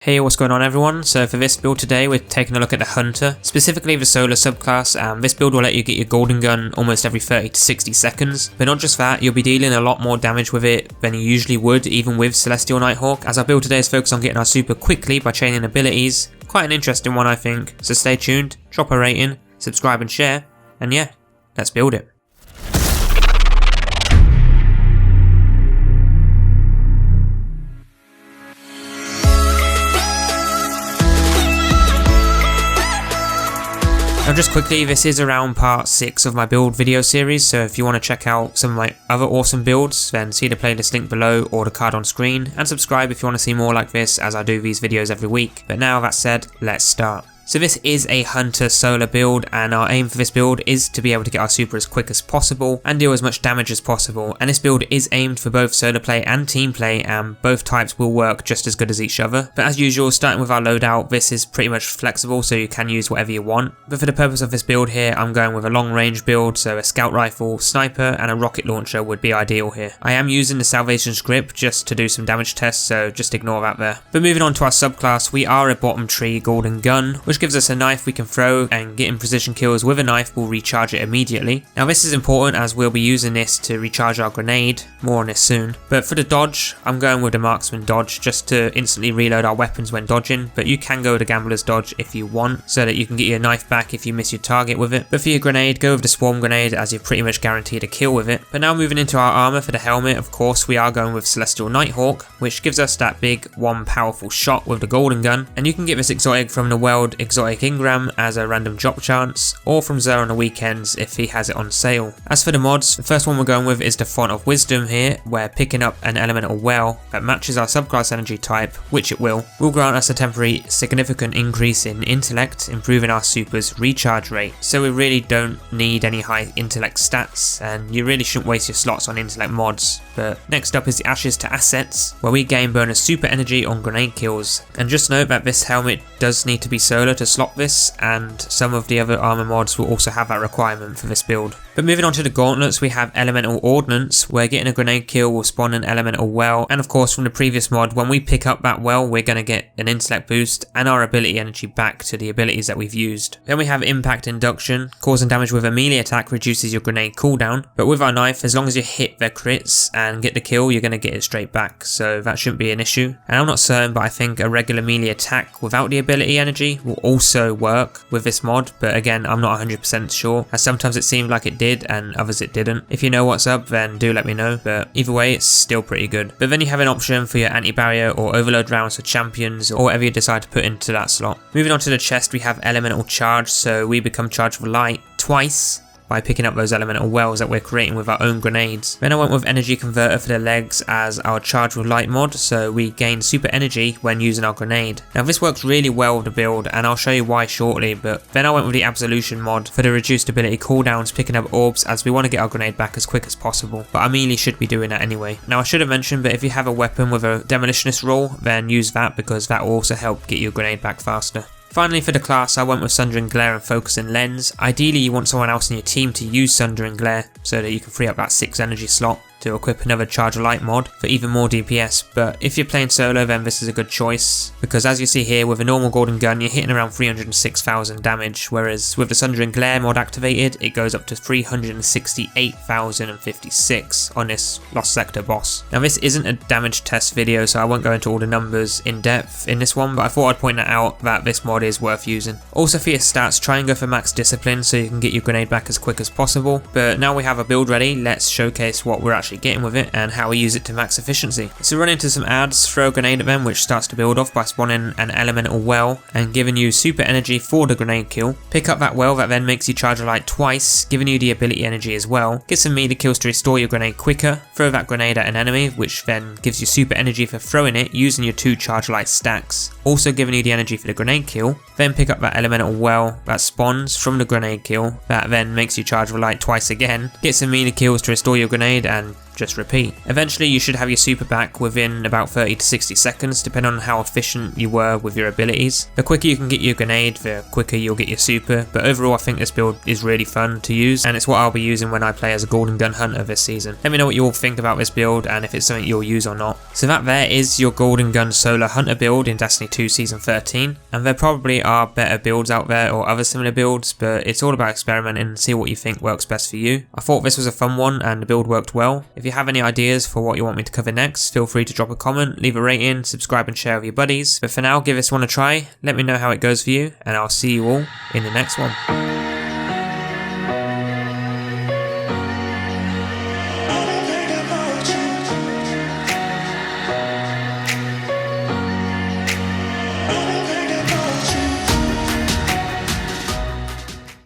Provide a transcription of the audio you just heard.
Hey, what's going on everyone? So for this build today we're taking a look at the Hunter, specifically the Solar subclass, and this build will let you get your Golden Gun almost every 30 to 60 seconds. But not just that, you'll be dealing a lot more damage with it than you usually would even with Celestial Nighthawk, as our build today is focused on getting our super quickly by chaining abilities. Quite an interesting one I think, so stay tuned, drop a rating, subscribe and share, and yeah, let's build it. Now just quickly, this is around part 6 of my build video series, so if you want to check out some of my other awesome builds, then see the playlist link below or the card on screen, and subscribe if you want to see more like this as I do these videos every week. But now that said, let's start. So this is a Hunter Solar build, and our aim for this build is to be able to get our super as quick as possible and deal as much damage as possible, and this build is aimed for both solo play and team play, and both types will work just as good as each other. But as usual, starting with our loadout, this is pretty much flexible so you can use whatever you want, but for the purpose of this build here I'm going with a long range build, so a scout rifle, sniper and a rocket launcher would be ideal here. I am using the salvation script just to do some damage tests, so just ignore that there. But moving on to our subclass, we are a bottom tree Golden Gun, which gives us a knife we can throw, and getting precision kills with a knife will recharge it immediately. Now this is important as we'll be using this to recharge our grenade, more on this soon. But for the dodge, I'm going with the marksman dodge just to instantly reload our weapons when dodging, but you can go with the gambler's dodge if you want, so that you can get your knife back if you miss your target with it. But for your grenade, go with the swarm grenade as you're pretty much guaranteed a kill with it. But now moving into our armor, for the helmet, of course we are going with Celestial Nighthawk, which gives us that big one powerful shot with the Golden Gun, and you can get this exotic from the World Exotic engram as a random drop chance, or from Zer on the weekends if he has it on sale. As for the mods, the first one we're going with is the Font of Wisdom here, where picking up an elemental well that matches our subclass energy type, which it will grant us a temporary significant increase in intellect, improving our super's recharge rate. So we really don't need any high intellect stats, and you really shouldn't waste your slots on intellect mods. But next up is the Ashes to Assets, where we gain bonus super energy on grenade kills. And just note that this helmet does need to be solar to slot this, and some of the other armor mods will also have that requirement for this build. But moving on to the gauntlets, we have Elemental Ordnance, where getting a grenade kill will spawn an elemental well, and of course from the previous mod, when we pick up that well we're going to get an intellect boost and our ability energy back to the abilities that we've used. Then we have Impact Induction, causing damage with a melee attack reduces your grenade cooldown, but with our knife, as long as you hit their crits and get the kill, you're going to get it straight back, so that shouldn't be an issue. And I'm not certain, but I think a regular melee attack without the ability energy will also work with this mod, but again I'm not 100% sure, as sometimes it seemed like it did and others it didn't. If you know what's up then do let me know, but either way it's still pretty good. But then you have an option for your anti-barrier or overload rounds for champions, or whatever you decide to put into that slot. Moving on to the chest, we have Elemental Charge, so we become charged with light twice by picking up those elemental wells that we're creating with our own grenades. Then I went with Energy Converter for the legs as our Charge with Light mod, so we gain super energy when using our grenade. Now this works really well with the build, and I'll show you why shortly, but then I went with the Absolution mod for the reduced ability cooldowns, picking up orbs as we want to get our grenade back as quick as possible, but I melee should be doing that anyway. Now I should have mentioned, but if you have a weapon with a Demolitionist roll, then use that because that will also help get your grenade back faster. Finally for the class, I went with Sundering Glare and Focusing Lens. Ideally you want someone else in your team to use Sundering Glare so that you can free up that 6 energy slot to equip another Charge of Light mod for even more DPS, but if you're playing solo then this is a good choice, because as you see here with a normal Golden Gun you're hitting around 306,000 damage, whereas with the Sundering Glare mod activated it goes up to 368,056 on this Lost Sector boss. Now this isn't a damage test video so I won't go into all the numbers in depth in this one, but I thought I'd point that out that this mod is worth using. Also for your stats, try and go for max discipline so you can get your grenade back as quick as possible. But now we have a build ready, let's showcase what we're actually getting with it and how we use it to max efficiency. So run into some ads, throw a grenade at them, which starts to build off by spawning an elemental well and giving you super energy for the grenade kill. Pick up that well that then makes you charge a light twice, giving you the ability energy as well. Get some melee kills to restore your grenade quicker. Throw that grenade at an enemy, which then gives you super energy for throwing it using your 2 charge light stacks, also giving you the energy for the grenade kill. Then pick up that elemental well that spawns from the grenade kill that then makes you charge with light twice again. Get some melee kills to restore your grenade and just repeat. Eventually you should have your super back within about 30 to 60 seconds depending on how efficient you were with your abilities. The quicker you can get your grenade, the quicker you'll get your super, but overall I think this build is really fun to use and it's what I'll be using when I play as a Golden Gun Hunter this season. Let me know what you all think about this build and if it's something you'll use or not. So that there is your Golden Gun Solo Hunter build in Destiny 2 Season 13, and there probably are better builds out there or other similar builds, but it's all about experimenting and see what you think works best for you. I thought this was a fun one and the build worked well. If you have any ideas for what you want me to cover next, feel free to drop a comment, leave a rating, subscribe and share with your buddies. But for now, give this one a try, let me know how it goes for you, and I'll see you all in the next one.